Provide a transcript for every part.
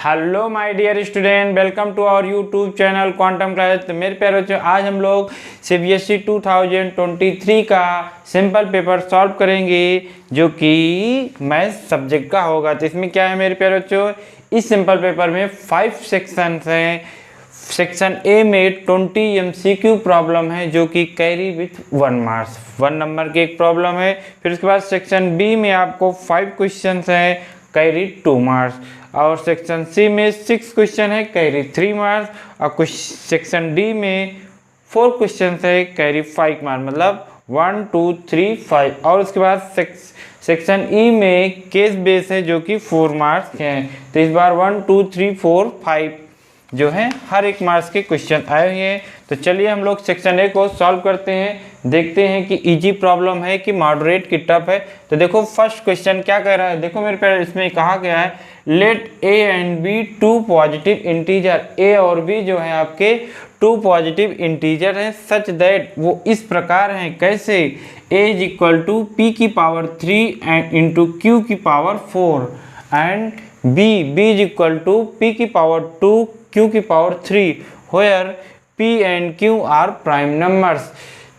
Hello my dear student, welcome to our YouTube channel Quantum Class. तो मेरे प्यारे बच्चों, आज हम लोग सीबीएसई 2023 का सिंपल पेपर सॉल्व करेंगे जो कि मैथ्स सब्जेक्ट का होगा। तो इसमें क्या है मेरे प्यारे बच्चों, इस सिंपल पेपर में 5 सेक्शन हैं। सेक्शन ए में 20 MCQ प्रॉब्लम है जो कि कैरी विथ 1 मार्क्स, 1 नंबर की एक प्रॉब्लम है। फिर उसके बाद सेक्शन बी में आपको 5 क्वेश्चन हैं, कैरी 2 मार्क्स। और सेक्शन सी में 6 क्वेश्चन है, कैरी 3 मार्क्स। और कुछ सेक्शन डी में 4 क्वेश्चन है, कैरी 5 मार्क्स, मतलब 1 2 3 5। और उसके बाद सेक्शन ई में केस बेस है जो कि 4 मार्क्स हैं। तो इस बार 1 2 3 4 5 जो है हर एक मार्क्स के क्वेश्चन आए हुए हैं। तो चलिए हम लोग सेक्शन ए को सॉल्व करते हैं, देखते हैं कि इजी प्रॉब्लम है कि मॉडरेट की टफ है। तो देखो फर्स्ट क्वेश्चन क्या कह रहा है, देखो मेरे प्यारे, इसमें कहा गया है let A and B 2 positive integer. A और बी जो है आपके 2 पॉजिटिव इंटीजर हैं, सच दैट वो इस प्रकार हैं, कैसे, a is equal to p की पावर 3 एंड इंटू क्यू की power 4 and b is equal to p की पावर 2 क्यू की power 3 where p and q are prime numbers.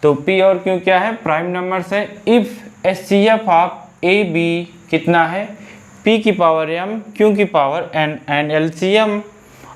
तो पी और क्यू क्या है, प्राइम नंबर्स है। If HCF of a b कितना है, पी की पावर एम क्यू की power n and LCM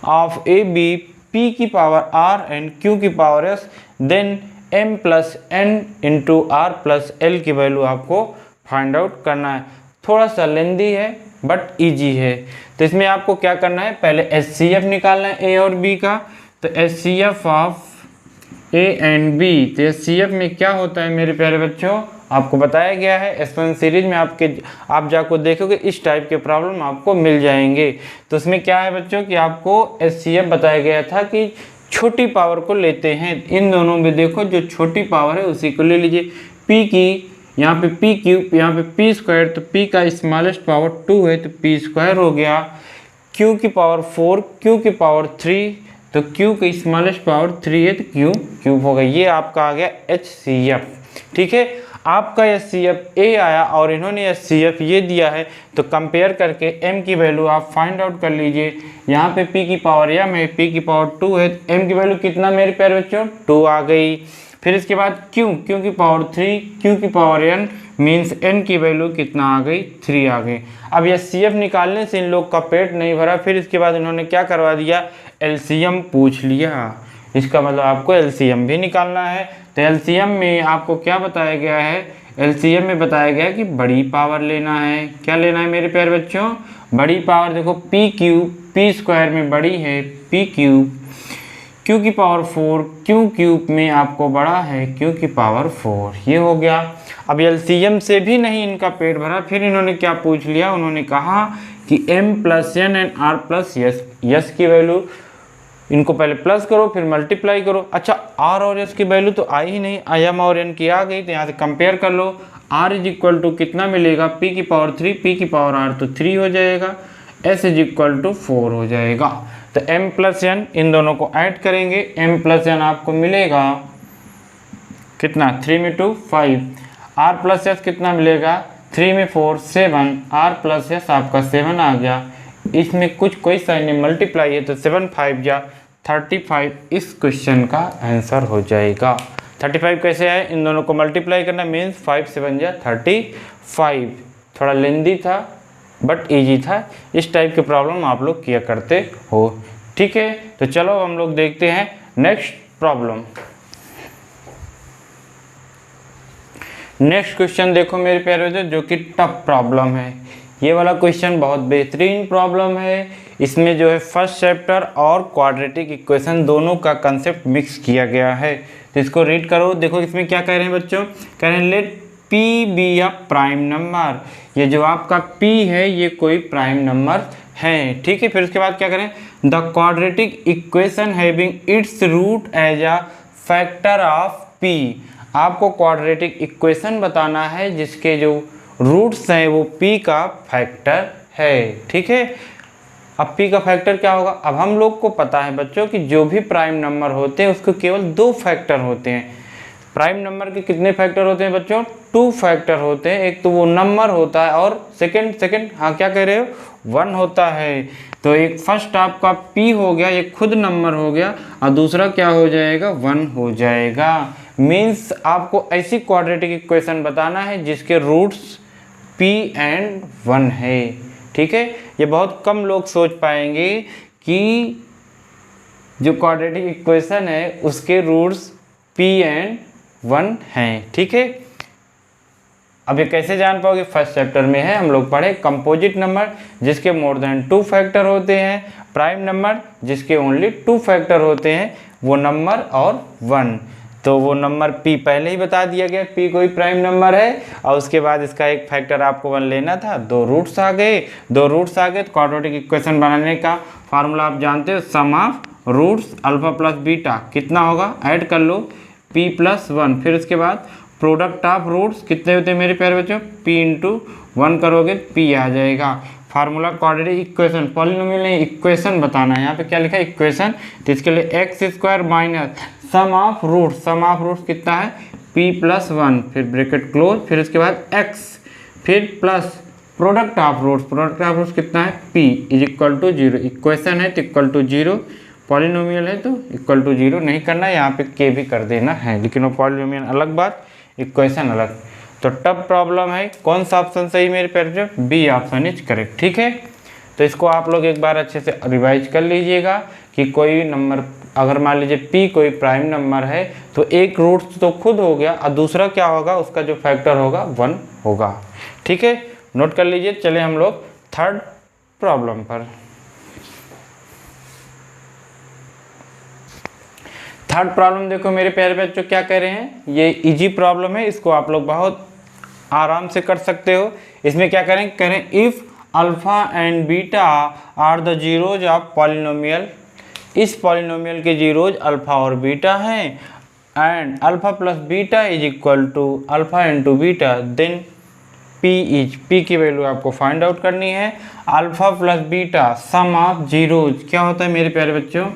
of a b p की पावर आर एंड क्यू की power s, then m plus n into r plus l की value आपको find out करना है। थोड़ा सा लेंदी है बट इजी है। तो इसमें आपको क्या करना है, पहले एचसीएफ निकालना है ए और बी का। तो HCF of a and b, तो एचसीएफ में क्या होता है मेरे प्यारे बच्चों, आपको बताया गया है S1 सीरीज में। आप जाकर देखोगे इस टाइप के प्रॉब्लम आपको मिल जाएंगे। तो उसमें क्या है बच्चों कि आपको एचसीएफ बताया गया था कि छोटी पावर को लेते हैं। इन दोनों में देखो जो छोटी पावर है उसी को ले लीजिए। पी की यहाँ पे पी क्यूब, यहाँ पे पी स्क्वायर, तो पी का स्मॉलेस्ट पावर 2 है तो पी स्क्वायर हो गया। क्यू की पावर 4, क्यू की पावर 3, तो क्यू की स्मॉलेस्ट पावर 3 है तो क्यू क्यूब हो गया। ये आपका आ गया एचसीएफ। ठीक है, आपका एचसीएफ ए आया और इन्होंने एचसीएफ ये दिया है, तो कंपेयर करके एम की वैल्यू आप फाइंड आउट कर लीजिए। यहाँ पे पी की पावर एम है, पी की पावर 2 है, एम की वैल्यू कितना मेरे प्यारे बच्चों, 2 आ गई। फिर इसके बाद क्यू की पावर 3, क्यू की पावर एन मीन्स एन की वैल्यू कितना आ गई, 3 आ गई। अब ये सीएफ निकालने से इन लोग का पेट नहीं भरा। फिर इसके बाद इन्होंने क्या करवा दिया, एलसीएम पूछ लिया। इसका मतलब आपको एलसीएम भी निकालना है। तो एलसीएम में आपको क्या बताया गया है, एलसीएम में बताया गया कि बड़ी पावर लेना है। क्या लेना है मेरे प्यारे बच्चों, बड़ी पावर। देखो पी क्यूब, पी स्क्वायर में बड़ी है पी क्यूब, क्यू की पावर 4, क्यू क्यूब में आपको बड़ा है क्यू की पावर 4, ये हो गया। अब एलसीएम से भी नहीं इनका पेट भरा, फिर इन्होंने क्या पूछ लिया, उन्होंने कहा कि m plus n and r plus s. S की वैल्यू इनको पहले प्लस करो फिर मल्टीप्लाई करो। अच्छा, आर और एस की वैल्यू तो आई ही नहीं, एम और एन की आ गई, तो यहाँ से कंपेयर कर लो। आर इज इक्वल टू कितना मिलेगा, पी की पावर 3, पी की पावर आर तो 3 हो जाएगा, एस इज इक्वल टू 4 हो जाएगा। तो m प्लस एन इन दोनों को ऐड करेंगे, m प्लस एन आपको मिलेगा कितना, 3 में 2 5, r प्लस एस कितना मिलेगा, 3 में 4 7, r प्लस एस आपका 7 आ गया। इसमें कुछ कोई साइन नहीं, मल्टीप्लाई है तो 7 5 या 35 इस क्वेश्चन का आंसर हो जाएगा। 35 कैसे है, इन दोनों को मल्टीप्लाई करना मीन्स 5 7 या 35। थोड़ा लेंदी था बट इजी था। इस टाइप के प्रॉब्लम आप लोग किया करते हो। ठीक है, तो चलो हम लोग देखते हैं नेक्स्ट प्रॉब्लम। नेक्स्ट क्वेश्चन देखो मेरे प्यारे बच्चों, जो कि टफ प्रॉब्लम है। ये वाला क्वेश्चन बहुत बेहतरीन प्रॉब्लम है। इसमें जो है फर्स्ट चैप्टर और क्वाड्रेटिक इक्वेशन दोनों का कंसेप्ट मिक्स किया गया है। तो इसको रीड करो। देखो इसमें क्या कह रहे हैं बच्चों, कह रहे हैं let p be a prime number. ये जो आपका p है ये कोई प्राइम नंबर है। ठीक है, फिर उसके बाद क्या करें, the quadratic equation having its root as a factor of p। आपको क्वाड्रेटिक इक्वेशन बताना है जिसके जो रूट्स हैं वो p का फैक्टर है। ठीक है, अब p का फैक्टर क्या होगा, अब हम लोग को पता है बच्चों कि जो भी प्राइम नंबर होते हैं उसको केवल 2 फैक्टर होते हैं। प्राइम नंबर के कितने फैक्टर होते हैं बच्चों, 2 फैक्टर होते हैं। एक तो वो नंबर होता है और सेकंड हाँ क्या कह रहे हो, 1 होता है। तो एक फर्स्ट आपका p हो गया, ये खुद नंबर हो गया, और दूसरा क्या हो जाएगा 1 हो जाएगा। मीन्स आपको ऐसी क्वाड्रेटिक इक्वेशन बताना है जिसके रूट्स p एंड 1 है। ठीक है, ये बहुत कम लोग सोच पाएंगे कि जो क्वाड्रेटिक इक्वेशन है उसके रूट्स p एंड 1 हैं। ठीक है, अब ये कैसे जान पाओगे, फर्स्ट चैप्टर में है, हम लोग पढ़े कंपोजिट नंबर जिसके मोर देन 2 फैक्टर होते हैं, प्राइम नंबर जिसके ओनली 2 फैक्टर होते हैं, वो नंबर और 1। तो वो नंबर p पहले ही बता दिया गया, p कोई प्राइम नंबर है, और उसके बाद इसका एक फैक्टर आपको 1 लेना था, 2 रूट्स आ गए तो क्वाड्रेटिक इक्वेशन बनाने का फार्मूला आप जानते हो, sum of roots alpha plus beta कितना होगा, ऐड कर लो p प्लस 1, फिर उसके बाद प्रोडक्ट ऑफ रूट्स कितने होते हैं मेरे प्यारे बच्चों, p इंटू 1 करोगे p आ जाएगा। फार्मूला क्वाड्रेटिक इक्वेशन, पॉलिनोमियल नहीं इक्वेशन बताना है, यहाँ पे क्या लिखा है इक्वेशन, तो इसके लिए x square minus sum of roots कितना है p प्लस 1, फिर ब्रैकेट क्लोज, फिर उसके बाद x, फिर प्लस प्रोडक्ट ऑफ रूट्स कितना है p is equal to 0, equation है तो इक्वल टू 0, पॉलिनोमियल है तो इक्वल टू 0 नहीं करना है, यहाँ पे k भी कर देना है, लेकिन वो पॉलिनोमियल अलग बात, इक्वेशन अलग। तो टफ प्रॉब्लम है, कौन सा ऑप्शन सही मेरे प्यारे, बी ऑप्शन इज करेक्ट। ठीक है, तो इसको आप लोग एक बार अच्छे से रिवाइज कर लीजिएगा कि कोई नंबर अगर मान लीजिए p कोई प्राइम नंबर है तो एक रूट तो खुद हो गया, और दूसरा क्या होगा, उसका जो फैक्टर होगा 1 होगा। ठीक है, नोट कर लीजिए। चले हम लोग थर्ड प्रॉब्लम पर। थर्ड प्रॉब्लम देखो मेरे प्यारे बच्चों क्या कह रहे हैं, ये इजी प्रॉब्लम है, इसको आप लोग बहुत आराम से कर सकते हो। इसमें क्या करें if alpha and beta are the zeros of polynomial, इस पॉलिनोमियल के जीरोज अल्फ़ा और बीटा हैं, and alpha plus beta is equal to alpha into beta, then p की वैल्यू आपको फाइंड आउट करनी है। Alpha plus beta sum of zeros क्या होता है मेरे प्यारे बच्चों,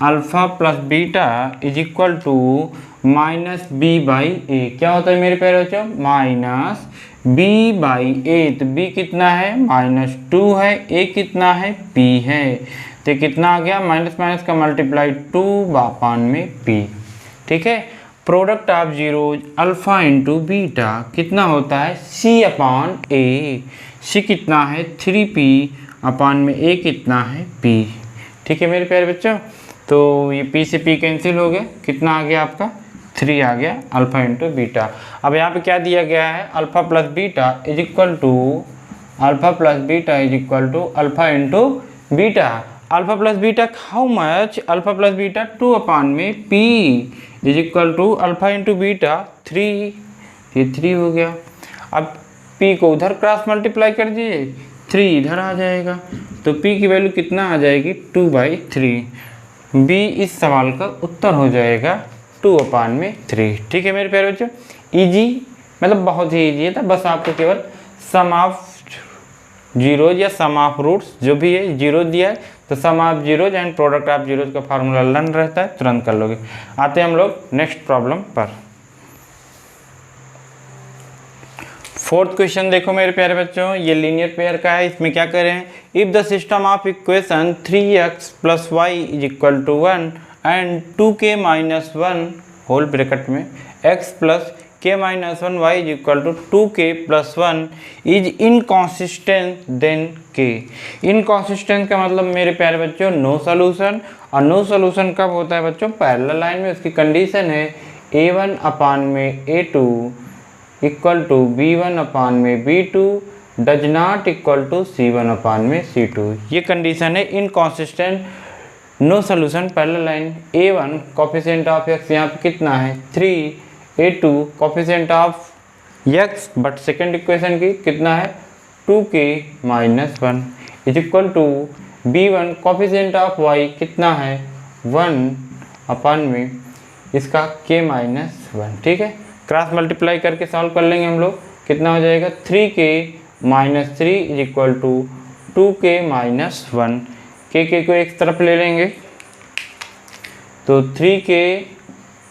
alpha plus beta is equal to minus B by A, क्या होता है मेरे प्यारे बच्चों, माइनस बी बाई ए। तो b कितना है -2 है, a कितना है p है, तो कितना आ गया माइनस माइनस का मल्टीप्लाई 2 बापान में p। ठीक है, product of zeros alpha into beta कितना होता है c अपान ए, c कितना है 3p अपान में a कितना है p। ठीक है मेरे प्यारे बच्चों, तो ये p से p कैंसिल हो गया, कितना आ गया आपका 3 आ गया अल्फ़ा इंटू बीटा। अब यहाँ पे क्या दिया गया है, alpha plus beta is equal to alpha into beta. Alpha plus beta how much, alpha plus beta 2 upon में p is equal to alpha into beta 3, ये 3 हो गया। अब p को उधर क्रॉस मल्टीप्लाई कर दीजिए, 3 इधर आ जाएगा, तो p की वैल्यू कितना आ जाएगी 2/3। b इस सवाल का उत्तर हो जाएगा 2 अपान में 3। ठीक है मेरे प्यारे बच्चों, इजी मतलब बहुत ही इजी था, बस आपको केवल सम ऑफ जीरोज या सम ऑफ रूट्स जो भी है, जीरो दिया है तो sum of zeros and product of zeros का फार्मूला लर्न रहता है, तुरंत कर लोगे। आते हैं हम लोग नेक्स्ट प्रॉब्लम पर। फोर्थ क्वेश्चन देखो मेरे प्यारे बच्चों, ये लीनियर पेयर का है। इसमें क्या करें, if the system of equation 3x + y = 1 and 2k - 1 whole bracket में x + k - 1 y = 2k + 1 is inconsistent then k। Inconsistent का मतलब मेरे प्यारे बच्चों नो सॉल्यूशन, और नो सॉल्यूशन कब होता है बच्चों, पैरेलल लाइन में। उसकी कंडीशन है a1 अपान में a2 equal to b1 upon में b2 does not equal to c1 upon में c2। ये कंडीशन है inconsistent no solution parallel line. a1 coefficient of x यहाँ पे कितना है 3, a2 coefficient of x but second equation की कितना है 2k - 1 is equal to b1 coefficient of y कितना है 1 अपान में इसका k - 1। ठीक है, क्रॉस मल्टीप्लाई करके सॉल्व कर लेंगे हम लोग, कितना हो जाएगा 3k - 3 is equal to 2k - 1। k को एक तरफ ले लेंगे तो 3k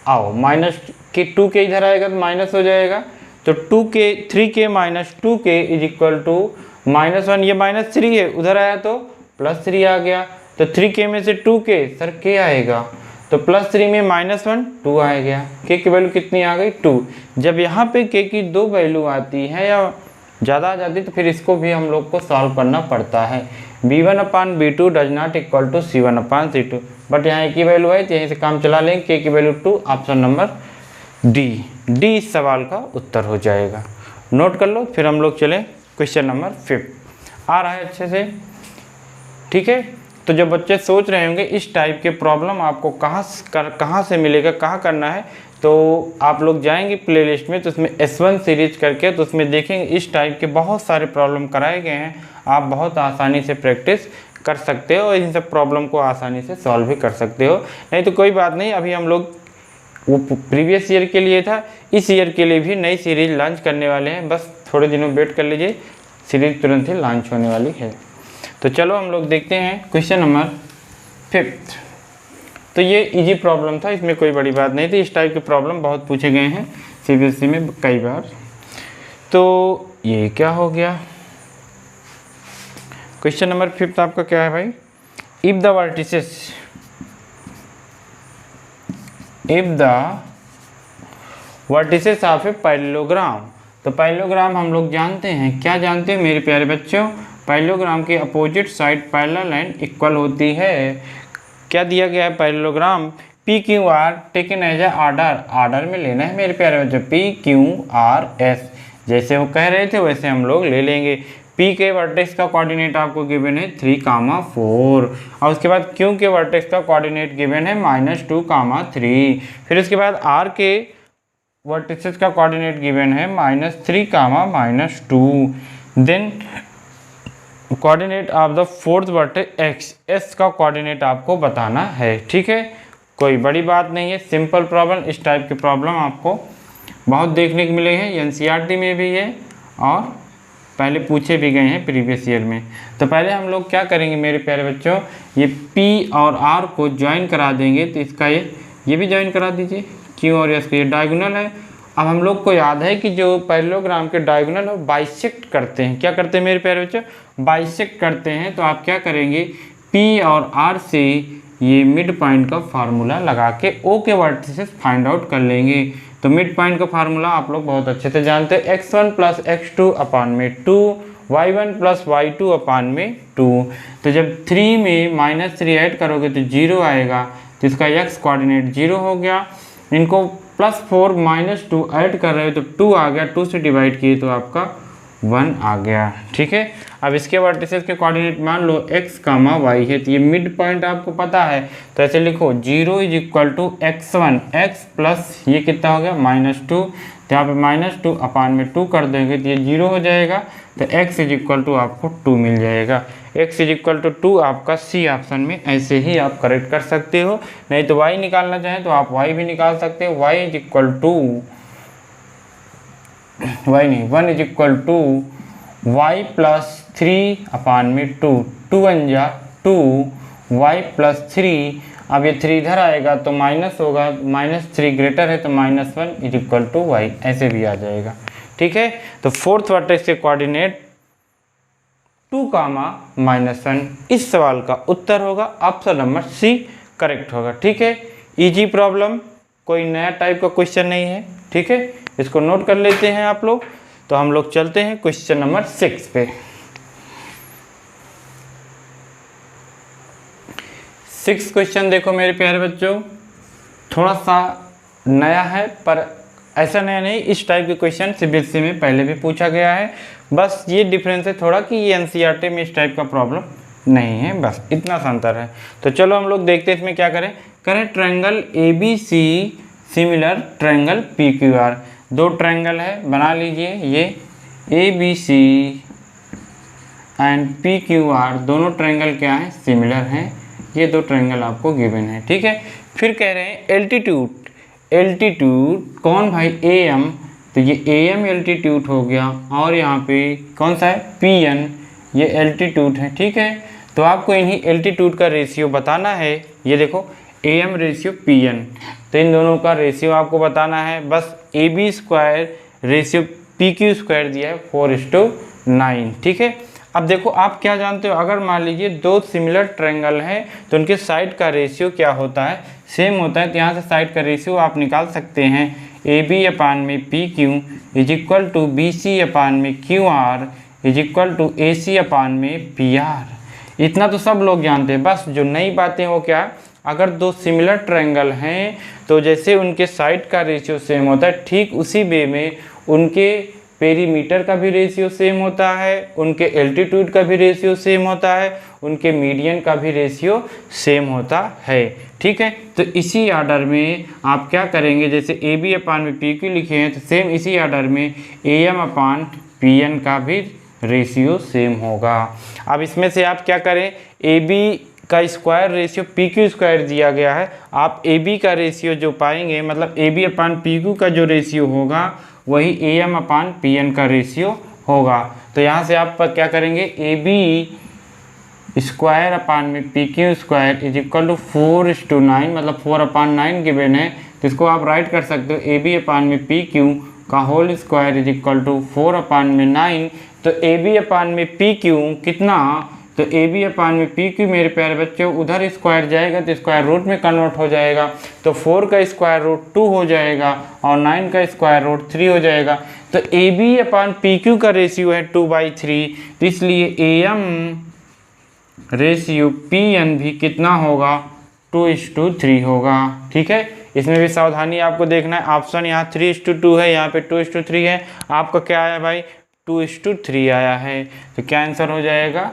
आओ माइनस के 2k इधर आएगा तो माइनस हो जाएगा, तो 3k - 2k is equal to -1, ये -3 है उधर आया तो +3 आ गया। तो 3k में से 2k, सर k आएगा, तो +3 में -1 2 आ गया। k की वैल्यू कितनी आ गई 2। जब यहाँ पे k की 2 वैल्यू आती है या ज़्यादा आ जाती है तो फिर इसको भी हम लोग को सॉल्व करना पड़ता है। b1/b2 does not equal to c1/c2, but यहाँ एक ही वैल्यू है तो यहीं से काम चला लेंगे। k की वैल्यू 2, ऑप्शन नंबर डी इस सवाल का उत्तर हो जाएगा। नोट कर लो। फिर हम लोग चलें क्वेश्चन नंबर 5। आ रहा है अच्छे से, ठीक है। तो जब बच्चे सोच रहे होंगे इस टाइप के प्रॉब्लम आपको कहाँ से मिलेगा, कहाँ करना है, तो आप लोग जाएंगे प्लेलिस्ट में, तो उसमें S1 सीरीज करके, तो उसमें देखेंगे इस टाइप के बहुत सारे प्रॉब्लम कराए गए हैं। आप बहुत आसानी से प्रैक्टिस कर सकते हो और इन सब प्रॉब्लम को आसानी से सॉल्व भी कर सकते हो। नहीं तो कोई बात नहीं, अभी हम लोग वो प्रीवियस ईयर के लिए था, इस ईयर के लिए भी नई सीरीज लॉन्च करने वाले हैं। बस थोड़े दिनों वेट कर लीजिए, सीरीज तुरंत ही लॉन्च होने वाली है। तो चलो हम लोग देखते हैं क्वेश्चन नंबर 5। तो ये इजी प्रॉब्लम था, इसमें कोई बड़ी बात नहीं थी। इस टाइप के प्रॉब्लम बहुत पूछे गए हैं सीबीएसई में कई बार। तो ये क्या हो गया, क्वेश्चन नंबर 5 आपका क्या है भाई, if the vertices of a parallelogram. तो पैरेललोग्राम हम लोग जानते हैं, क्या जानते हैं मेरे प्यारे बच्चों, पैरेललोग्राम की opposite side parallel and equal होती है। क्या दिया गया है, parallelogram PQR taken as a order में लेना है मेरे प्यारे बच्चों, PQRS जैसे वो कह रहे थे वैसे हम लोग ले लेंगे। P के वर्टेक्स का कोऑर्डिनेट आपको गिवन है 3, 4 और उसके बाद Q के वर्टेक्स का कोऑर्डिनेट गिवन है -2, 3। फिर उसके बाद R के वर्टिसेस का कोऑर्डिनेट गिवन है -3, -2। Then coordinate of the fourth vertex S का कोऑर्डिनेट आपको बताना है, ठीक है। कोई बड़ी बात नहीं है, सिंपल प्रॉब्लम। इस टाइप के प्रॉब्लम आपको बहुत देखने को मिले हैं, NCERT में भी है और पहले पूछे भी गए हैं प्रीवियस ईयर में। तो पहले हम लोग क्या करेंगे मेरे प्यारे बच्चों, ये P और R को ज्वाइन करा देंगे। तो इसका ये भी ज्वाइन करा दीजिए, Q और S को, ये डायगोनल है। अब हम लोग को याद है कि जो पैरेललोग्राम के डायगोनल है बाइसेक्ट करते हैं। क्या करते हैं मेरे प्यारे बच्चों, बाइसेक्ट करते हैं। तो आप क्या करेंगे, P और R से ये मिड पॉइंट का फार्मूला लगा के O के वर्टिसेस फाइंड आउट कर लेंगे। तो मिड पॉइंट का फार्मूला आप लोग बहुत अच्छे से जानते हैं, x1 + x2 अपान में 2, y1 + y2 अपान में 2। तो जब 3 में -3 ऐड करोगे तो 0 आएगा, तो इसका x कोऑर्डिनेट 0 हो गया। इनको +4 -2 ऐड कर रहे हो तो 2 आ गया, 2 से डिवाइड किए तो आपका 1 आ गया, ठीक है। अब इसके वर्टिसेस के कोऑर्डिनेट मान लो x, y है, तो ये मिड पॉइंट आपको पता है, तो ऐसे लिखो 0 = x1 x प्लस ये कितना हो गया -2। तो यहाँ पे -2 अपान में 2 कर देंगे तो ये 0 हो जाएगा। तो x = आपको 2 मिल जाएगा। x = 2 आपका C ऑप्शन में ऐसे ही आप करेक्ट कर सकते हो। नहीं तो y निकालना चाहें तो आप y भी निकाल सकते हो। y = 1 y + 3 अपान में 2, 2 × 2 y + 3। अब ये 3 इधर आएगा तो माइनस होगा, -3 ग्रेटर है तो -1 = y, ऐसे भी आ जाएगा, ठीक है। तो फोर्थ वर्टेक्स के कोऑर्डिनेट 2, -1 इस सवाल का उत्तर होगा, ऑप्शन नंबर C करेक्ट होगा, ठीक है। इजी प्रॉब्लम, कोई नया टाइप का क्वेश्चन नहीं है, ठीक है। इसको नोट कर लेते हैं आप लोग। तो हम लोग चलते हैं क्वेश्चन नंबर 6 पे। 6 क्वेश्चन देखो मेरे प्यारे बच्चों, थोड़ा सा नया है पर ऐसा नया नहीं, इस टाइप के क्वेश्चन सीबीएसई में पहले भी पूछा गया है। बस ये डिफरेंस है थोड़ा कि ये NCERT में इस टाइप का प्रॉब्लम नहीं है, बस इतना सा अंतर है। तो चलो हम लोग देखते हैं इसमें क्या करें। Triangle ABC similar triangle PQR। 2 triangle है, बना लीजिए। ये ABC एंड PQR दोनों ट्रायंगल क्या हैं, सिमिलर हैं। ये 2 ट्रायंगल आपको गिवन है, ठीक है। फिर कह रहे हैं एल्टीट्यूड कौन भाई, AM, तो ये AM एल्टीट्यूड हो गया और यहाँ पे कौन सा है, PN, ये एल्टीट्यूड है, ठीक है। तो आपको इन्हीं एल्टीट्यूड का रेशियो बताना है। ये देखो AM रेशियो PN, तो इन दोनों का रेशियो आपको बताना है। बस AB² रेशियो PQ² दिया है 4:9, ठीक है। अब देखो आप क्या जानते हो, अगर मान लीजिए दो सिमिलर ट्रायंगल हैं तो उनके साइड का रेशियो क्या होता है, सेम होता है। तो यहाँ से साइड का रेशियो आप निकाल सकते हैं, ए बी अपान में P Q is equal to B C upon में Q R is equal to A C upon में पी आर। इतना तो सब लोग जानते हैं। बस जो नई बातें वो क्या, अगर दो सिमिलर ट्रायंगल हैं तो जैसे उनके साइड का रेशियो सेम होता है, ठीक उसी वे में उनके पेरीमीटर का भी रेशियो सेम होता है, उनके एल्टीट्यूड का भी रेशियो सेम होता है, उनके मीडियन का भी रेशियो सेम होता है। ठीक है, तो इसी ऑर्डर में आप क्या करेंगे, जैसे ए बी अपान में पी क्यू लिखे हैं तो सेम इसी ऑर्डर में A M upon P N का भी रेशियो सेम होगा। अब इसमें से आप क्या करें, ए बी का square ratio P Q square दिया गया है, आप ए बी का रेशियो जो पाएंगे, मतलब A B upon P Q का जो रेशियो होगा वही A M upon P N का रेशियो होगा। तो यहाँ से आप क्या करेंगे, ए बी स्क्वायर अपान में P Q square is equal to 4:9, मतलब 4/9 गिवन है, तो इसको आप राइट कर सकते हो ए बी अपान में पी क्यू का whole square is equal to 4/9। तो ए बी अपान में पी क्यू कितना, तो ए बी अपान में पी क्यू मेरे प्यारे बच्चों उधर स्क्वायर जाएगा तो स्क्वायर रूट में कन्वर्ट हो जाएगा, तो 4 का स्क्वायर रूट 2 हो जाएगा और 9 का स्क्वायर रूट 3 हो जाएगा। तो A B upon P Q का रेशियो है 2/3, तो इसलिए A M ratio P N भी कितना होगा, 2:3 होगा। ठीक है, इसमें भी सावधानी आपको देखना है, ऑप्शन यहाँ 3:2 है, यहाँ पे 2:3 है, आपका क्या आया भाई 2:3 आया है। तो क्या आंसर हो जाएगा,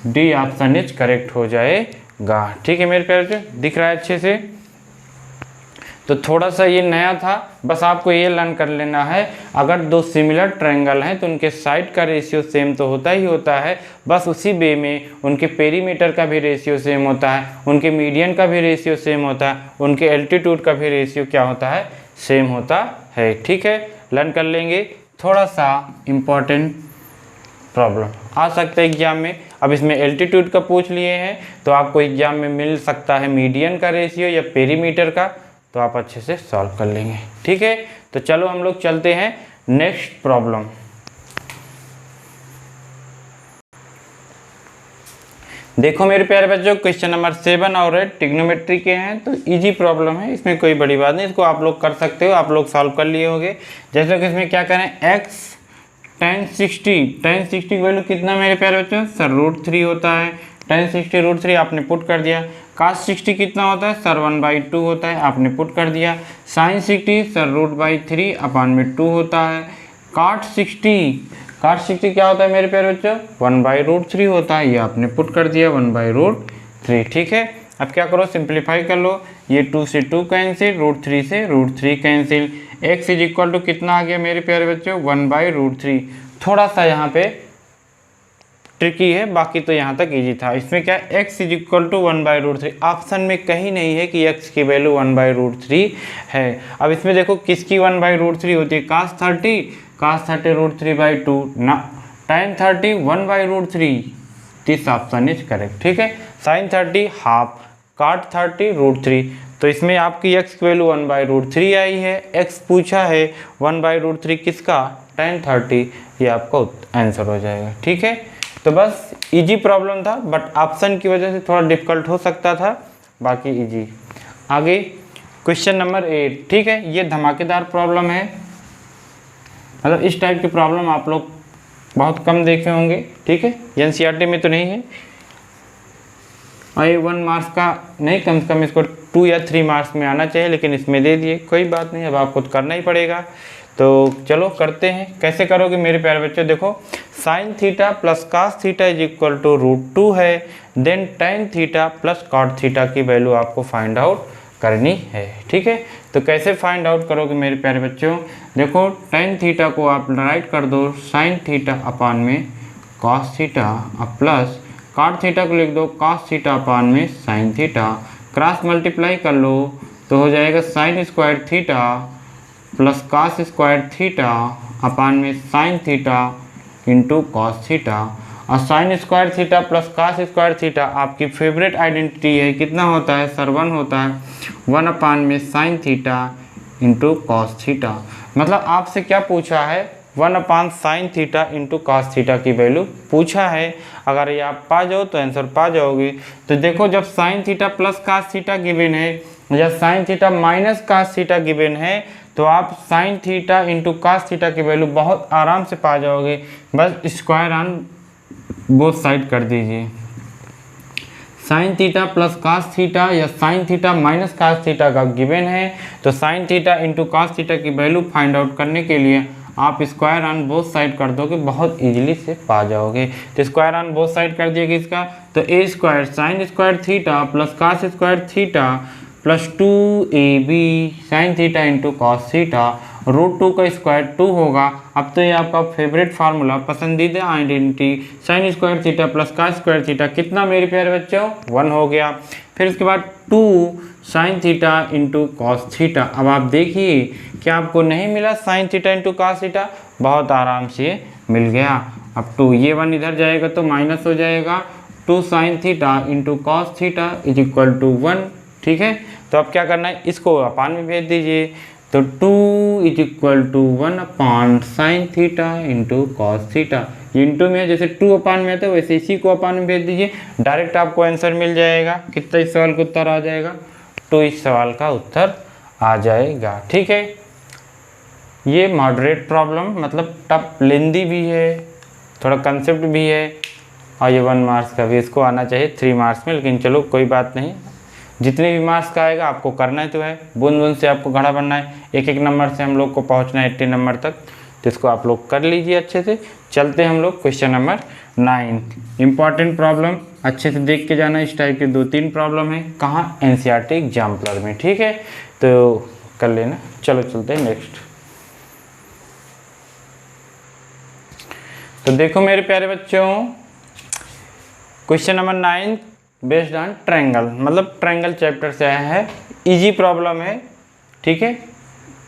डी ऑप्शन इज करेक्ट हो जाएगा। ठीक है मेरे प्यारे, दिख रहा है अच्छे से। तो थोड़ा सा ये नया था, बस आपको ये लर्न कर लेना है, अगर दो सिमिलर ट्रायंगल हैं तो उनके साइड का रेशियो सेम तो होता ही होता है, बस उसी वे में उनके पेरीमीटर का भी रेशियो सेम होता है, उनके मीडियन का भी रेशियो सेम होता है, उनके एल्टीट्यूड का भी रेशियो क्या होता है, सेम होता है। ठीक है, लर्न कर लेंगे। थोड़ा सा इम्पॉर्टेंट प्रॉब्लम आ सकता है एग्जाम में। अब इसमें एल्टीट्यूड का पूछ लिए हैं तो आपको एग्जाम में मिल सकता है मीडियन का रेशियो या पेरीमीटर का, तो आप अच्छे से सॉल्व कर लेंगे। ठीक है, तो चलो हम लोग चलते हैं नेक्स्ट प्रॉब्लम। देखो मेरे प्यारे बच्चों, क्वेश्चन नंबर 7 और 8 ट्रिग्नोमेट्री के हैं, तो इजी प्रॉब्लम है, इसमें कोई बड़ी बात नहीं, इसको आप लोग कर सकते हो, आप लोग सॉल्व कर लिए होंगे। जैसे कि इसमें क्या करें, x tan 60 की वैल्यू कितना मेरे प्यारे बच्चों, सर √3 होता है। tan 60 √3 आपने पुट कर दिया। cos 60 कितना होता है, सर 1/2 होता है, आपने पुट कर दिया। sin 60 सर √3 अपान में 2 होता है। cot 60 क्या होता है मेरे प्यारे बच्चों, 1/√3 होता है, ये आपने पुट कर दिया 1/√3। ठीक है, अब क्या करो, सिंप्लीफाई कर लो, ये 2 से 2 कैंसिल, √3 से √3 cancel, x is equal to कितना आ गया मेरे प्यारे बच्चों, 1/√3। थोड़ा सा यहाँ पे ट्रिकी है, बाकी तो यहाँ तक इजी था। इसमें क्या x is equal to 1/√3, option में कहीं नहीं है कि x की वैल्यू 1/√3 है। अब इसमें देखो किसकी 1/√3 होती है, cos 30 √3/2 ना, tan 30 1/√3, this option is correct. ठीक है, sin 30 हाफ, cot 30 √3, तो इसमें आपकी x की वैल्यू 1/√3 आई है, x पूछा है 1/√3 किसका, tan 30, ये आपका आंसर हो जाएगा। ठीक है, तो बस इजी प्रॉब्लम था, बट ऑप्शन की वजह से थोड़ा डिफिकल्ट हो सकता था, बाकी इजी। आगे क्वेश्चन नंबर 8। ठीक है, ये धमाकेदार प्रॉब्लम है, मतलब इस टाइप की प्रॉब्लम आप लोग बहुत कम देखे होंगे। ठीक है, एनसीईआरटी में तो नहीं है, और ये 1 मार्क्स का नहीं, कम से कम इसको 2 या 3 मार्क्स में आना चाहिए, लेकिन इसमें दे दिए, कोई बात नहीं, अब आपको तो करना ही पड़ेगा। तो चलो करते हैं, कैसे करोगे मेरे प्यारे बच्चों, देखो sin theta plus cos theta is equal to √2 है, then tan theta plus cot theta की वैल्यू आपको फाइंड आउट करनी है। ठीक है, तो कैसे फाइंड आउट करोगे मेरे प्यारे बच्चों, देखो tan थीटा को आप राइट कर दो sin थीटा अपान में cos theta, plus cot theta को लिख दो cos थीटा अपान में sin थीटा, क्रॉस मल्टीप्लाई कर लो तो हो जाएगा sin square theta plus cos square theta upon में sin theta into cos theta, और sin square theta plus cos square theta आपकी फेवरेट आइडेंटिटी है, कितना होता है सर 1 होता है, 1 अपान में sin theta into cos theta. मतलब आपसे क्या पूछा है, 1/sin theta into cos theta की वैल्यू पूछा है। अगर ये आप पा जाओ तो आंसर पा जाओगे। तो देखो जब sin theta plus cos theta given है या sin theta minus cos theta given है तो आप sin theta into cos theta की वैल्यू बहुत आराम से पा जाओगे। बस स्क्वायर ऑन बोथ साइड कर दीजिए। Sine theta plus cos theta या sine theta minus cos theta का गिवन है तो sine theta into cos theta की वैल्यू फाइंड आउट करने के लिए आप स्क्वायर ऑन बोथ साइड कर दोगे, बहुत इजीली से पा जाओगे। तो स्क्वायर ऑन बोथ साइड कर दिएगा इसका, तो A square sine square theta plus cos square theta plus 2ab sine theta into cos theta √2 का स्क्वायर 2 होगा। अब तो ये आपका फेवरेट फार्मूला पसंदीदा identity sine square theta plus का स्क्वायर थीटा कितना मेरे प्यारे बच्चों 1 हो गया। फिर उसके बाद 2 sine theta into cos theta. अब आप देखिए क्या आपको नहीं मिला sign theta into cos theta, बहुत आराम से मिल गया। अब 2 ये 1 इधर जाएगा तो माइनस हो जाएगा, 2 sine theta into cos theta is equal to 1। ठीक है, तो अब क्या करना है, इसको अपान में भेज दीजिए। तो 2 is equal to 1/sin theta into cos theta. ये इंटू में है, जैसे 2 अपान में आता है वैसे इसी को अपान में भेज दीजिए, डायरेक्ट आपको आंसर मिल जाएगा। कितना इस सवाल का उत्तर आ जाएगा, 2 इस सवाल का उत्तर आ जाएगा। ठीक है, ये मॉडरेट प्रॉब्लम मतलब टफ लेंदी भी है, थोड़ा कंसेप्ट भी है और ये 1 मार्क्स का भी, इसको आना चाहिए 3 मार्क्स में, लेकिन चलो कोई बात नहीं, जितने भी मार्क्स का आएगा आपको करना है तो है। बूंद बूंद से आपको घड़ा बनना है, एक एक नंबर से हम लोग को पहुंचना है 80 नंबर तक, तो इसको आप लोग कर लीजिए अच्छे से। चलते हैं हम लोग क्वेश्चन नंबर 9। इंपॉर्टेंट प्रॉब्लम अच्छे से देख के जाना, इस टाइप के 2-3 प्रॉब्लम है। कहाँ, NCERT एग्जाम्पलर में। ठीक है, तो कर लेना। चलो चलते हैं नेक्स्ट। तो देखो मेरे प्यारे बच्चों, question number 9 based on triangle, मतलब ट्रायंगल चैप्टर से आया है। इजी प्रॉब्लम है, ठीक है,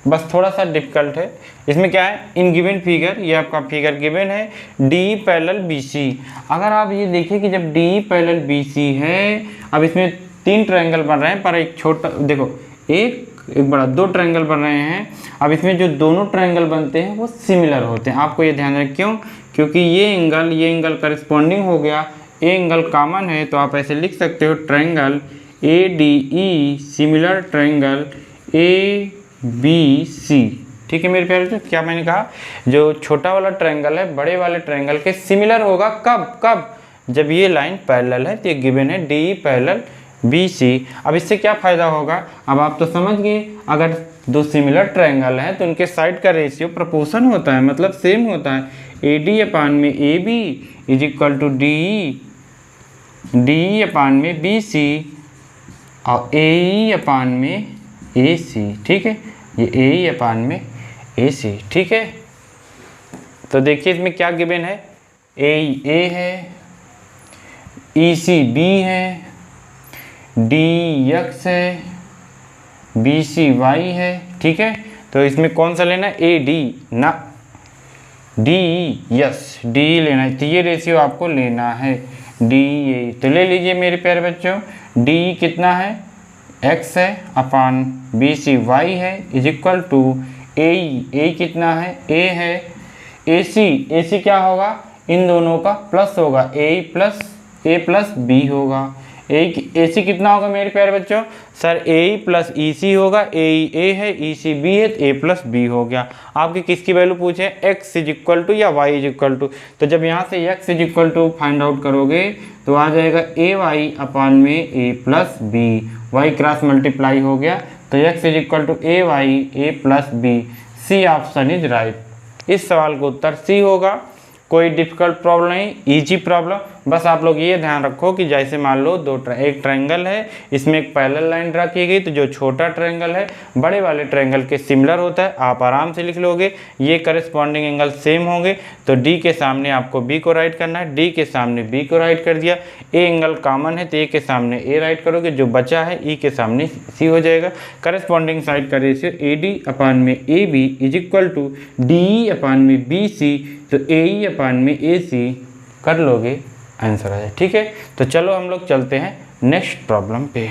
बस थोड़ा सा डिफिकल्ट है। इसमें क्या है, इन गिवन फिगर, ये आपका फिगर गिवन है डी पैरेलल BC। अगर आप ये देखिए कि जब डी पैरेलल BC है, अब इसमें 3 ट्रायंगल बन रहे हैं पर एक छोटा, देखो एक बड़ा, 2 ट्रायंगल बन रहे हैं। अब इसमें जो दोनों ट्रायंगल बनते हैं वो सिमिलर होते हैं, आपको ये ध्यान रखें। क्यों, क्योंकि ये एंगल करस्पॉन्डिंग हो गया, ए एंगल कॉमन है, तो आप ऐसे लिख सकते हो triangle ADE similar triangle ABC। ठीक है मेरे प्यारे बच्चों, क्या मैंने कहा, जो छोटा वाला ट्रायंगल है बड़े वाले ट्रायंगल के सिमिलर होगा। कब, जब ये लाइन पैरेलल है, तो ये गिवन है DE पैरेलल BC। अब इससे क्या फ़ायदा होगा, अब आप तो समझ गए, अगर 2 सिमिलर ट्रायंगल हैं तो उनके साइड का रेशियो प्रोपोर्शन होता है, मतलब सेम होता है। AD अपान में AB is equal to DE upon में BC और AE अपान में AC। ठीक है, ये AE अपान में AC। ठीक है, तो देखिए इसमें क्या गिवन है, AE A है, EC B है, DE X है, BC Y है। ठीक है, तो इसमें कौन सा लेना है, AD ना DE, यस DE लेना है, तो ये रेशियो आपको लेना है DE। तो ले लीजिए मेरे प्यारे बच्चों, DE कितना है, X है अपान BC Y है इज इक्वल टू AE कितना है, A है, AC क्या होगा, इन दोनों का प्लस होगा, A प्लस B होगा। AC कितना होगा मेरे प्यारे बच्चों, सर AE प्लस EC होगा, AE A है, EC B है, तो A प्लस B हो गया। आपकी किसकी वैल्यू पूछे, X इज इक्वल टू या Y इज इक्वल टू, तो जब यहाँ से X is equal to find out करोगे तो आ जाएगा AY अपान में A plus B, Y cross multiply हो गया, तो X is equal to AY A plus B। C option is right. इस सवाल का उत्तर C होगा। कोई डिफिकल्ट प्रॉब्लम नहीं, इजी प्रॉब्लम। बस आप लोग ये ध्यान रखो कि जैसे मान लो एक ट्रायंगल है, इसमें एक पैरेलल लाइन ड्रा की गई, तो जो छोटा ट्रायंगल है बड़े वाले ट्रायंगल के सिमिलर होता है, आप आराम से लिख लोगे। ये करस्पॉन्डिंग एंगल सेम होंगे, तो D के सामने आपको B को राइट करना है, D के सामने B को राइट कर दिया। A एंगल कॉमन है तो A के सामने A राइट करोगे, जो बचा है E के सामने C हो जाएगा। करस्पॉन्डिंग साइड का रेशियो AD अपान में AB is equal to DE upon में BC, तो AE अपान में AC कर लोगे, आंसर आ जाए। ठीक है, तो चलो हम लोग चलते हैं नेक्स्ट प्रॉब्लम पे।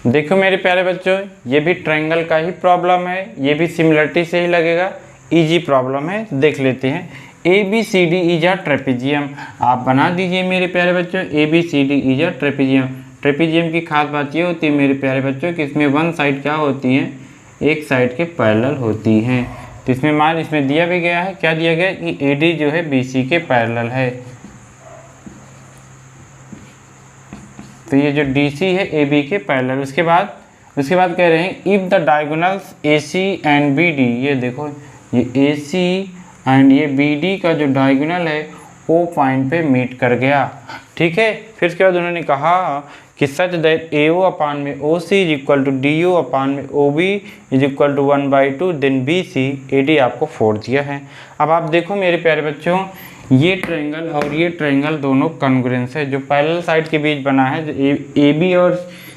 देखो मेरे प्यारे बच्चों, ये भी ट्रायंगल का ही प्रॉब्लम है, ये भी सिमिलरिटी से ही लगेगा, इजी प्रॉब्लम है। देख लेते हैं। A B C D is a trapezium. आप बना दीजिए मेरे प्यारे बच्चों, A B C D is a trapezium. Trapezium की खास बात ये होती है मेरे प्यारे बच्चों कि इसमें वन साइड क्या होती है, एक साइड के पैरेलल होती हैं। तो इसमें मान इसमें दिया भी गया है, क्या दिया गया है कि ए डी जो है बी सी के पैरेलल है। तो ये जो डी सी है ए बी के पैरेलल। उसके बाद कह रहे हैं if the diagonals A C and B D, ये देखो ये ए सी एंड ये बी डी का जो डायगोनल है ओ पॉइंट पे मीट कर गया। ठीक है, फिर उसके बाद उन्होंने कहा कि such that A O upon में O C is equal to D O upon में O B is equal to 1/2 then B C A D आपको 4 दिया है। अब आप देखो मेरे प्यारे बच्चों, ये ट्रायंगल और ये ट्रायंगल दोनों कॉन्ग्रुएंस है। जो पैरेलल साइड के बीच बना है, ए बी और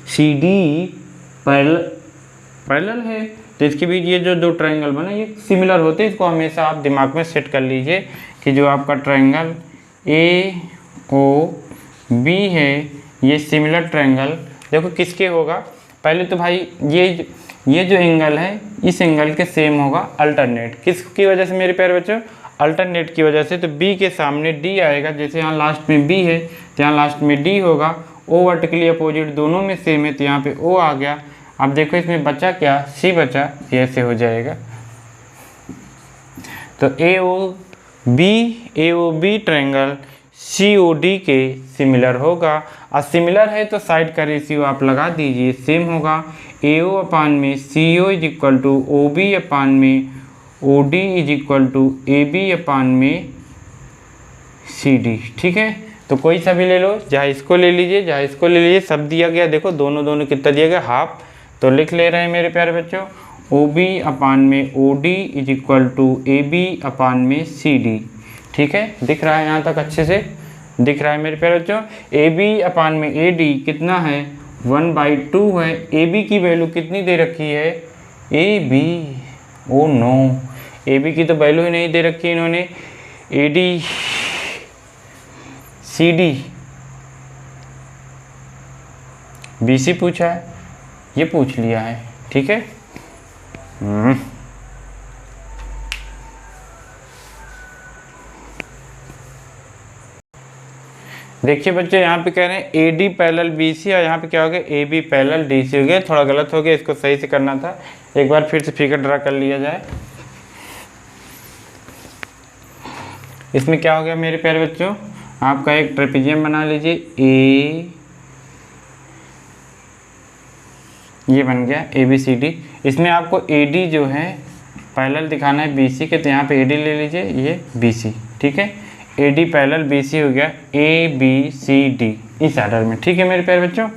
सी डी पैरेलल है, तो इसके बीच ये जो दो ट्रायंगल बने ये सिमिलर होते हैं। इसको हमेशा आप दिमाग में सेट कर लीजिए कि जो आपका ट्रायंगल ए ओ बी है ये सिमिलर ट्रायंगल देखो किसके होगा। पहले तो भाई ये जो एंगल है इस एंगल के सेम होगा अल्टरनेट। किसकी वजह से मेरे प्यारे बच्चों, अल्टरनेट की वजह से। तो बी के सामने डी आएगा, जैसे यहाँ लास्ट में बी है तो यहाँ लास्ट में डी होगा। ओ वर्टिकली अपोजिट दोनों में सेम है तो यहाँ पे ओ आ गया। अब देखो इसमें बचा क्या, सी बचा, ये ऐसे हो जाएगा। तो A O B triangle C O D के सिमिलर होगा। और सिमिलर है तो साइड का रेशियो आप लगा दीजिए, सेम होगा। ए ओ अपान में C O is equal to O B upon में O D is equal to A B upon में सी डी। ठीक है, तो कोई सा भी ले लो, चाहे इसको ले लीजिए चाहे इसको ले लीजिए, सब दिया गया। देखो दोनों कितना दिया गया, हाफ। तो लिख ले रहे हैं मेरे प्यारे बच्चों, ओ बी अपान में O D is equal to A B upon में सी डी। ठीक है, दिख रहा है यहाँ तक अच्छे से दिख रहा है मेरे प्यारे बच्चों। ए बी अपान में ए डी कितना है, 1/2 है। ए बी की वैल्यू कितनी दे रखी है, A B, oh no, A B की तो वैल्यू ही नहीं दे रखी है इन्होंने। A D C D B C पूछा है, ये पूछ लिया है। ठीक है, देखिए बच्चे यहाँ पे कह रहे हैं A D parallel B C और यहाँ पे क्या हो गया, A B parallel D C हो गया। थोड़ा गलत हो गया, इसको सही से करना था। एक बार फिर से फिगर ड्रा कर लिया जाए। इसमें क्या हो गया मेरे प्यारे बच्चों, आपका एक ट्रेपेजियम बना लीजिए। ए ये बन गया ए बी सी डी। इसमें आपको ए डी जो है पैरेलल दिखाना है बी सी के, तो यहाँ पे ए डी ले लीजिए, ये बी सी। ठीक है, A D parallel B C हो गया, ए बी सी डी इस आर्डर में। ठीक है मेरे प्यारे बच्चों,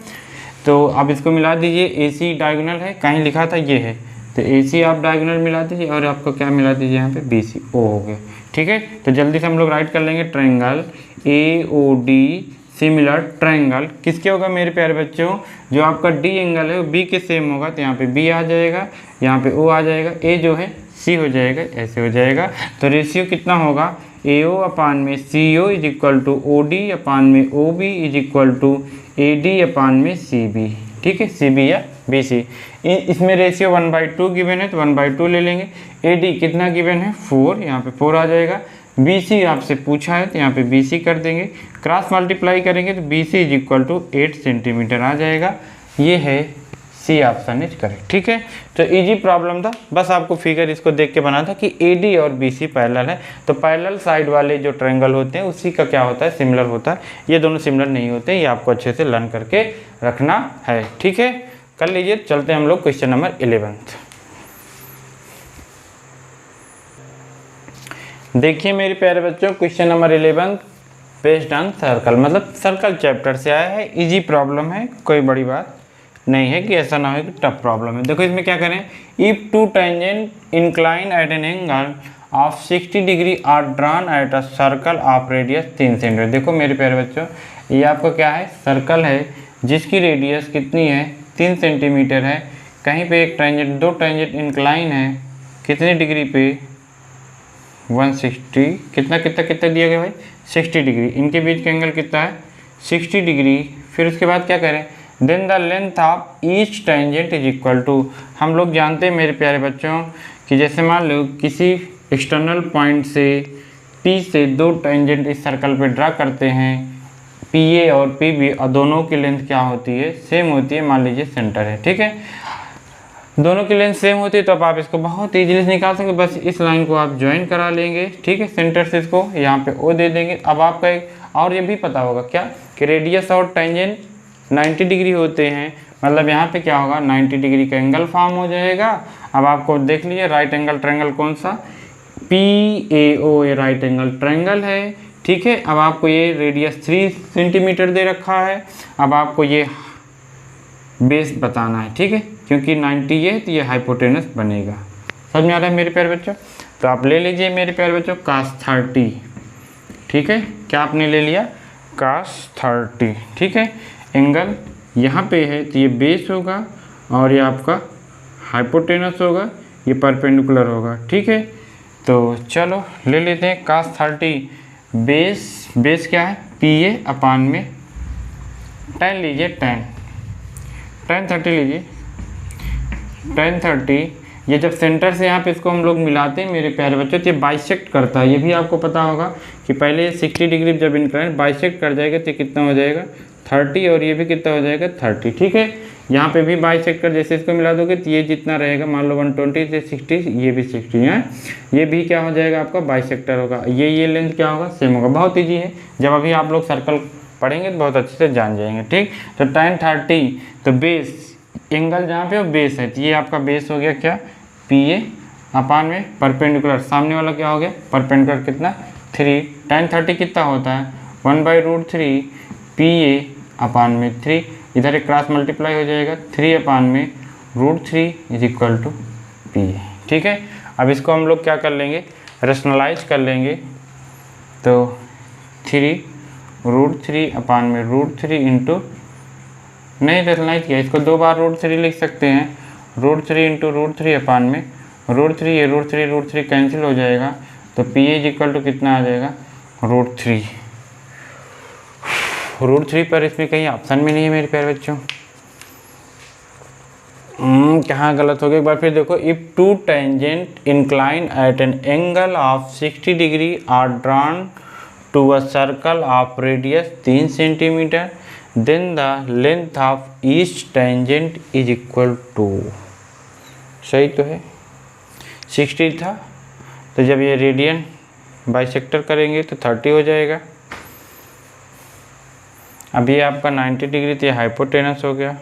तो अब इसको मिला दीजिए। ए सी डायगोनल है, कहीं लिखा था ये है, तो ए सी आप डायगोनल मिला दीजिए और आपको क्या मिला दीजिए यहाँ पे बी सी, ओ हो गया। ठीक है, तो जल्दी से हम लोग राइट कर लेंगे। Triangle A O D similar triangle किसके होगा मेरे प्यारे बच्चों, जो आपका डी एंगल है वो बी के सेम होगा, तो यहाँ पे बी आ जाएगा, यहाँ पे ओ आ जाएगा, ए जो है सी हो जाएगा, ऐसे हो जाएगा। तो रेशियो कितना होगा, ए ओ अपान में C O is equal to O D upon में O B is equal to A D upon में सी बी। ठीक है, सी बी या बी सी। इसमें रेशियो 1/2 गिवन है तो 1/2 ले लेंगे। ए डी कितना गिवन है, 4, यहाँ पे 4 आ जाएगा। बी सी आपसे पूछा है तो यहाँ पे बी सी कर देंगे, क्रॉस मल्टीप्लाई करेंगे तो B C is equal to 8 centimetre आ जाएगा। ये है सी ऑप्शन इज करेक्ट। ठीक है, तो इजी प्रॉब्लम था, बस आपको फिगर इसको देख के बना था कि ए डी और बी सी पैरेलल है। तो पैरेलल साइड वाले जो ट्रायंगल होते हैं उसी का क्या होता है, सिमिलर होता है। ये दोनों सिमिलर नहीं होते, ये आपको अच्छे से लर्न करके रखना है। ठीक है, कर लीजिए। चलते हैं हम लोग क्वेश्चन नंबर 11। देखिए मेरे प्यारे बच्चों, question number 11 based on circle, मतलब सर्कल चैप्टर से आया है। इजी प्रॉब्लम है, कोई बड़ी बात नहीं है कि ऐसा ना हो कि टफ प्रॉब्लम है। देखो इसमें क्या करें, if two tangent inclined at an angle of 60 degree are drawn at a circle of radius 3 centimetre. देखो मेरे प्यारे बच्चों, ये आपका क्या है, सर्कल है जिसकी रेडियस कितनी है, 3 सेंटीमीटर है। कहीं पे एक टेंजेंट, दो टेंजेंट इंक्लाइन है कितनी डिग्री पे, 160, कितना दिया गया भाई, 60 डिग्री। इनके बीच का एंगल कितना है, 60 डिग्री। फिर उसके बाद क्या करें, then the length of each tangent is equal to, हम लोग जानते हैं मेरे प्यारे बच्चों कि जैसे मान लो किसी एक्सटर्नल पॉइंट से P से दो टेंजेंट इस सर्कल पे ड्रा करते हैं, PA और PB, और दोनों की लेंथ क्या होती है, सेम होती है। मान लीजिए सेंटर है, ठीक है, दोनों की लेंथ सेम होती है, तो अब आप इसको बहुत ईजिली से निकाल सकते, बस इस लाइन को आप ज्वाइन करा लेंगे, ठीक है, सेंटर से इसको यहाँ पे O दे देंगे। अब आपका एक और ये भी पता होगा क्या कि रेडियस और टेंजेंट 90 डिग्री होते हैं, मतलब यहाँ पे क्या होगा, 90 डिग्री का एंगल फॉर्म हो जाएगा। अब आपको देख लीजिए राइट एंगल ट्रायंगल कौन सा, PAO, ये राइट एंगल ट्रायंगल है, ठीक है। अब आपको ये रेडियस 3 सेंटीमीटर दे रखा है। अब आपको ये बेस बताना है, ठीक है, क्योंकि 90 है तो ये हाइपोटेनस बनेगा। समझ में आ रहा है मेरे प्यारे बच्चों? तो आप ले लीजिए मेरे प्यारे बच्चों cos 30, ठीक है, क्या आपने ले लिया, cos 30, ठीक है। एंगल यहाँ पे है तो ये बेस होगा और ये आपका हाइपोटेनस होगा, ये परपेंडिकुलर होगा, ठीक है। तो चलो ले लेते हैं cos 30, बेस क्या है, PA अपान में tan लीजिए, tan 30 लीजिए, tan 30, ये जब सेंटर से यहाँ पे इसको हम लोग मिलाते हैं मेरे प्यारे बच्चों तो ये बाइसेक्ट करता है। ये भी आपको पता होगा कि पहले 60 डिग्री जब इंक्लाइन बाइसेक्ट कर जाएगा तो कितना हो जाएगा 30, और ये भी कितना हो जाएगा 30, ठीक है। यहाँ पे भी बाइसेक्ट कर जैसे इसको मिला दोगे तो ये जितना रहेगा, मान लो 120 से 60, ये भी 60 है, ये भी क्या हो जाएगा आपका बाइसेक्टर होगा। ये लेंथ क्या होगा, सेम होगा। बहुत ईजी है, जब अभी आप लोग सर्कल पढ़ेंगे तो बहुत अच्छे से जान जाएंगे, ठीक। तो tan 30, तो बेस एंगल जहाँ पे वो बेस है, तो ये आपका बेस हो गया क्या, PA अपान में परपेंडिकुलर, सामने वाला क्या हो गया परपेंडिकुलर, कितना 3, tan 30 कितना होता है 1/√3 PA अपान में 3, इधर एक क्रॉस मल्टीप्लाई हो जाएगा, 3 अपान में √3 इज इक्वल टू PA, ठीक है। अब इसको हम लोग क्या कर लेंगे, रेशनलाइज कर लेंगे, तो 3√3 अपान में √3 इंटू, नहीं रेशनलाइज किया, इसको 2 बार √3 लिख सकते हैं, √3 इंटू √3 अपान में √3, ये √3 कैंसिल हो जाएगा, तो PA इज इक्वल टू कितना आ जाएगा √3। √3 पर इसमें कहीं ऑप्शन में नहीं है मेरे प्यारे बच्चों, कहाँ गलत हो गया, एक बार फिर देखो। If two tangent inclined at an angle of 60 degree are drawn to a circle of radius 3 centimetre, then the length of each tangent is equal to, सही तो है, 60 था, तो जब ये रेडियन बाइसेक्टर करेंगे तो 30 हो जाएगा। अब ये आपका 90 डिग्री, तो ये हाइपोटेनस हो गया,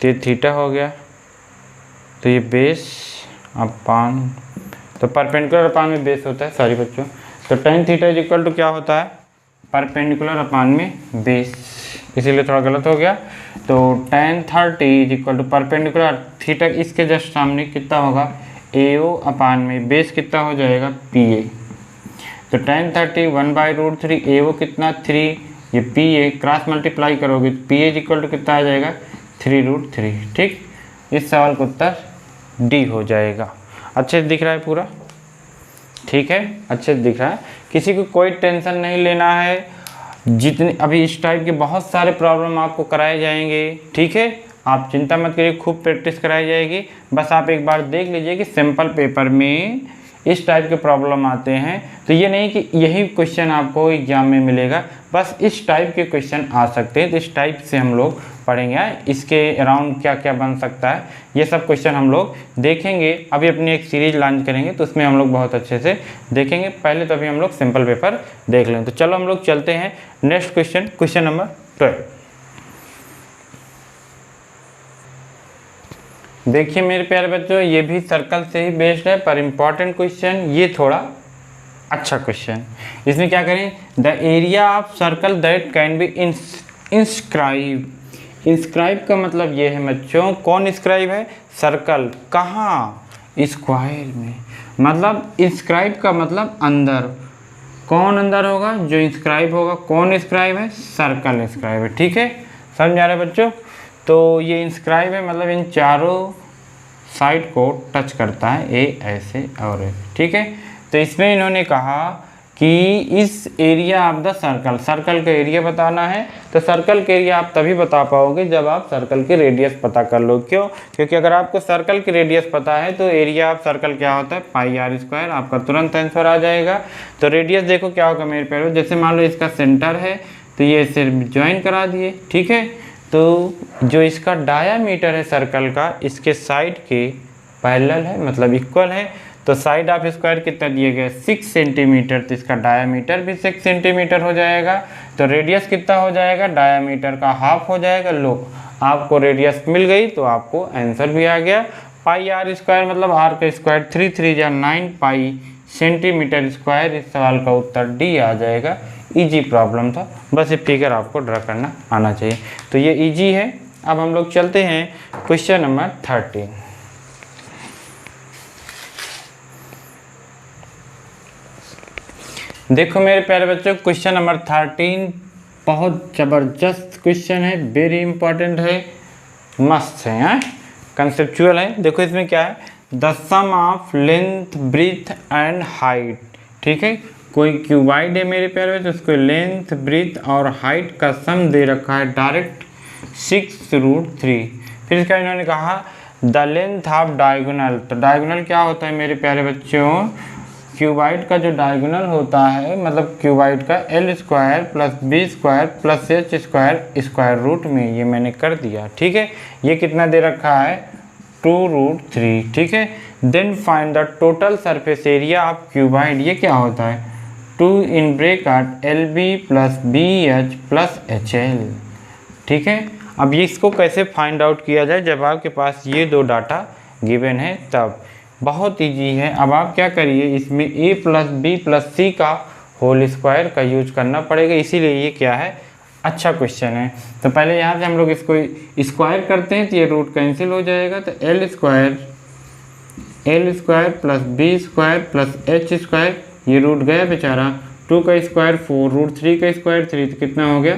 तो ये थीटा हो गया, तो ये बेस अपान, तो परपेंडिकुलर अपान में बेस होता है, सॉरी बच्चों, तो tan theta is equal to क्या होता है, परपेंडिकुलर अपान में बेस, इसीलिए थोड़ा गलत हो गया। तो tan 30 is equal to perpendicular theta, इसके जस्ट सामने कितना होगा AO अपान में बेस कितना हो जाएगा PA, तो tan 30 1/√3 AO कितना 3, ये PA क्रॉस मल्टीप्लाई करोगे तो PA इज इक्वल टू कितना आ जाएगा 3√3, ठीक। इस सवाल का उत्तर D हो जाएगा। अच्छे से दिख रहा है पूरा, ठीक है, अच्छे से दिख रहा है, किसी को कोई टेंशन नहीं लेना है। जितने अभी इस टाइप के बहुत सारे प्रॉब्लम आपको कराए जाएंगे, ठीक है, आप चिंता मत करिए, खूब प्रैक्टिस कराई जाएगी। बस आप एक बार देख लीजिए कि सिंपल पेपर में इस टाइप के प्रॉब्लम आते हैं, तो ये नहीं कि यही क्वेश्चन आपको एग्जाम में मिलेगा, बस इस टाइप के क्वेश्चन आ सकते हैं, तो इस टाइप से हम लोग पढ़ेंगे। इसके अराउंड क्या क्या बन सकता है, ये सब क्वेश्चन हम लोग देखेंगे। अभी अपनी एक सीरीज लॉन्च करेंगे तो उसमें हम लोग बहुत अच्छे से देखेंगे। पहले तो अभी हम लोग सिंपल पेपर देख लें, तो चलो हम लोग चलते हैं नेक्स्ट क्वेश्चन, क्वेश्चन नंबर 12। देखिए मेरे प्यारे बच्चों, ये भी सर्कल से ही बेस्ड है, पर इम्पॉर्टेंट क्वेश्चन, ये थोड़ा अच्छा क्वेश्चन। इसमें क्या करें, the area of circle that can be inscribe. Inscribe का मतलब ये है बच्चों, कौन इंस्क्राइब है, सर्कल, कहाँ, स्क्वायर में, मतलब इंस्क्राइब का मतलब अंदर, कौन अंदर होगा, जो इंस्क्राइब होगा, कौन इंस्क्राइब है, सर्कल इंस्क्राइब है, ठीक है, समझ आ रहा है बच्चों। तो ये इंस्क्राइब है मतलब इन चारों साइड को टच करता है, ए ऐसे और ऐसे, ठीक है। तो इसमें इन्होंने कहा कि इस area of the circle, circle का एरिया बताना है। तो सर्कल के एरिया आप तभी बता पाओगे जब आप सर्कल की रेडियस पता कर लो। क्यों? क्योंकि अगर आपको सर्कल की रेडियस पता है तो एरिया ऑफ सर्कल क्या होता है, पाई आर स्क्वायर, आपका तुरंत आंसर आ जाएगा। तो रेडियस देखो क्या होगा मेरे प्यारे, जैसे मान लो इसका सेंटर है तो ये इसे ज्वाइन करा दिए, ठीक है। तो जो इसका डायामीटर है सर्कल का, इसके साइड के पैरेलल है, मतलब इक्वल है। तो साइड ऑफ स्क्वायर कितना दिए गए, 6 सेंटीमीटर, तो इसका डायामीटर भी 6 सेंटीमीटर हो जाएगा। तो रेडियस कितना हो जाएगा, डायामीटर का हाफ हो जाएगा। लो, आपको रेडियस मिल गई तो आपको आंसर भी आ गया। पाई आर स्क्वायर मतलब आर का स्क्वायर, 3 3 या 9 पाई सेंटीमीटर स्क्वायर। इस सवाल का उत्तर डी आ जाएगा। इजी प्रॉब्लम था, बस ये फिगर आपको ड्रा करना आना चाहिए। तो ये इजी है। अब हम लोग चलते हैं क्वेश्चन नंबर 13। देखो मेरे प्यारे बच्चों, क्वेश्चन नंबर 13 बहुत ज़बरदस्त क्वेश्चन है, वेरी इंपॉर्टेंट है, मस्त है, कंसेप्चुअल है। देखो इसमें क्या है, the sum of length breadth and height, ठीक है। कोई क्यूबाइड है मेरे प्यारे बच्चों, उसको लेंथ ब्रीथ और हाइट का सम दे रखा है डायरेक्ट 6√3। फिर इसका इन्होंने कहा द लेंथ ऑफ डायगोनल। तो डायगोनल क्या होता है मेरे प्यारे बच्चों, क्यूबाइड का जो डायगोनल होता है, मतलब क्यूबाइड का L square plus B square plus H square square root में, ये मैंने कर दिया, ठीक है। ये कितना दे रखा है, 2√3, ठीक है। Then find the total surface area of cuboid. ये क्या होता है, 2 in bracket LB plus BH plus HL, ठीक है। अब ये इसको कैसे फाइंड आउट किया जाए जब आपके पास ये दो डाटा गिवन है, तब बहुत इजी है। अब आप क्या करिए, इसमें a plus B plus C का होल स्क्वायर का यूज करना पड़ेगा, इसीलिए ये क्या है, अच्छा क्वेश्चन है। तो पहले यहाँ से हम लोग इसको स्क्वायर करते हैं तो ये रूट कैंसिल हो जाएगा। तो L square plus B square plus H square, ये रूट गया बेचारा, 2 का स्क्वायर 4, √3 का स्क्वायर 3, तो कितना हो गया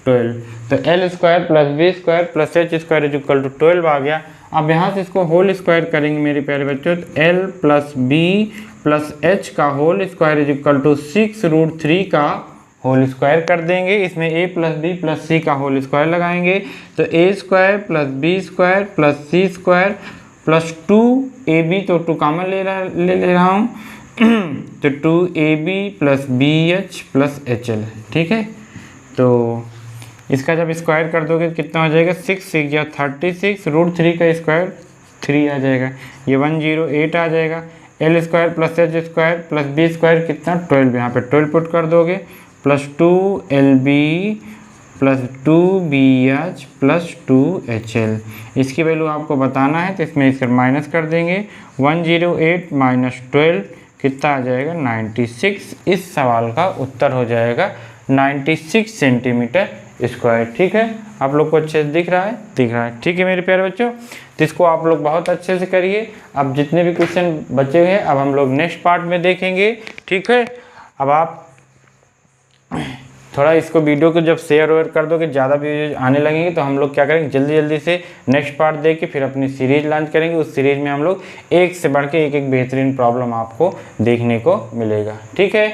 12। तो L square plus B square plus H square is equal to 12 आ गया। अब यहाँ से इसको होल स्क्वायर करेंगे मेरे प्यारे बच्चों, तो L plus B plus H का whole square is equal to 6√3 का होल स्क्वायर कर देंगे। इसमें a plus B plus C का होल स्क्वायर लगाएंगे, तो a square plus B square plus C square plus 2ab, तो 2 कॉमन ले रहा हूँ तो 2ab plus BH plus HL, ठीक है। तो इसका जब स्क्वायर कर दोगे तो कितना हो जाएगा, 6 6 या 36, √3 का स्क्वायर 3 आ जाएगा, ये 108 आ जाएगा। L square plus H square plus B square कितना 12, यहाँ पे 12 पुट कर दोगे, plus 2LB plus 2BH plus 2HL। इसकी वैल्यू आपको बताना है तो इसमें इसका माइनस कर देंगे, 108 माइनस 12 कितना आ जाएगा, 96। इस सवाल का उत्तर हो जाएगा 96 सेंटीमीटर स्क्वायर, ठीक है। आप लोग को अच्छे से दिख रहा है, ठीक है मेरे प्यारे बच्चों। तो इसको आप लोग बहुत अच्छे से करिए। अब जितने भी क्वेश्चन बचे हुए हैं अब हम लोग नेक्स्ट पार्ट में देखेंगे, ठीक है। अब आप थोड़ा इसको वीडियो को जब शेयर वेयर कर दोगे, ज़्यादा व्यूज आने लगेंगे, तो हम लोग क्या करेंगे, जल्दी जल्दी से नेक्स्ट पार्ट देख के फिर अपनी सीरीज लॉन्च करेंगे। उस सीरीज में हम लोग एक से बढ़ के एक बेहतरीन प्रॉब्लम आपको देखने को मिलेगा, ठीक है।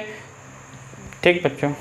ठीक बच्चों।